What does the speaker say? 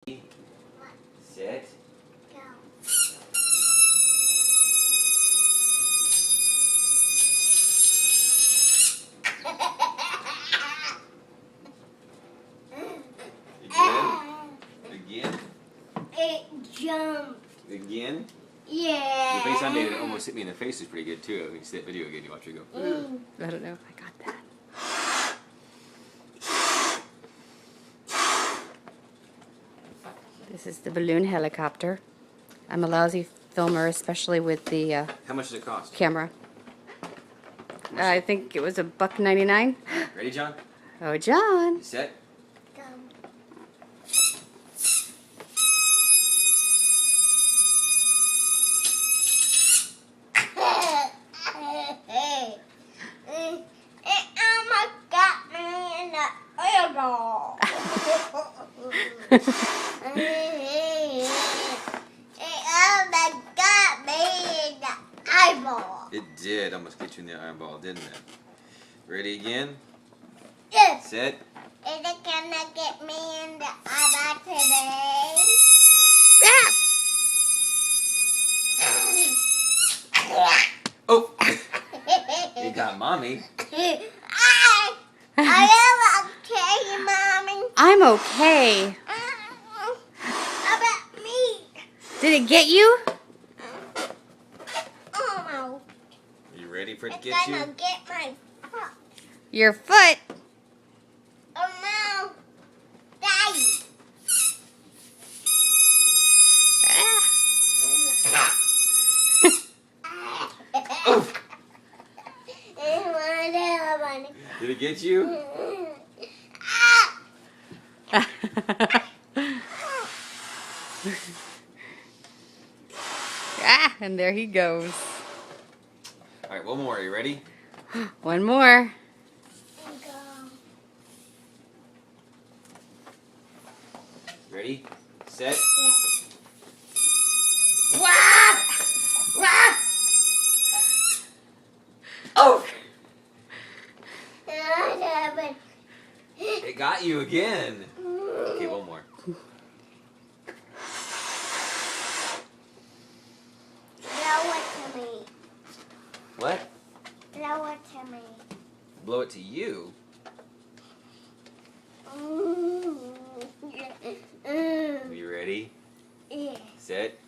Set. Go. Again. It jumped. Again. Yeah. The face I made, it almost hit me in the face is pretty good too. You can see that video again. You watch it go. I don't know if I got that. This is the balloon helicopter. I'm a lousy filmer, especially with the How much does it cost? camera. I think it was $1.99. Ready, John? Oh, John. Set. Go. It almost got me in the eyeball. It almost got me in the eyeball. It did almost get you in the eyeball, didn't it? Ready again? Yes. Set. Is it gonna get me in the eyeball today? Oh! You got mommy. Are you okay, Mommy? I'm okay. How about me? Did it get you? Oh, You ready for it to it's get you? gonna get my foot. Your foot. Oh no. Daddy. Oh! Ah. Did it get you? And there he goes. All right, one more. Are you ready? One more. Ready? Set. Oh! It got you again. Okay, one more. Blow it to me. What? Blow it to me. Blow it to you? You ready? Yeah. Set.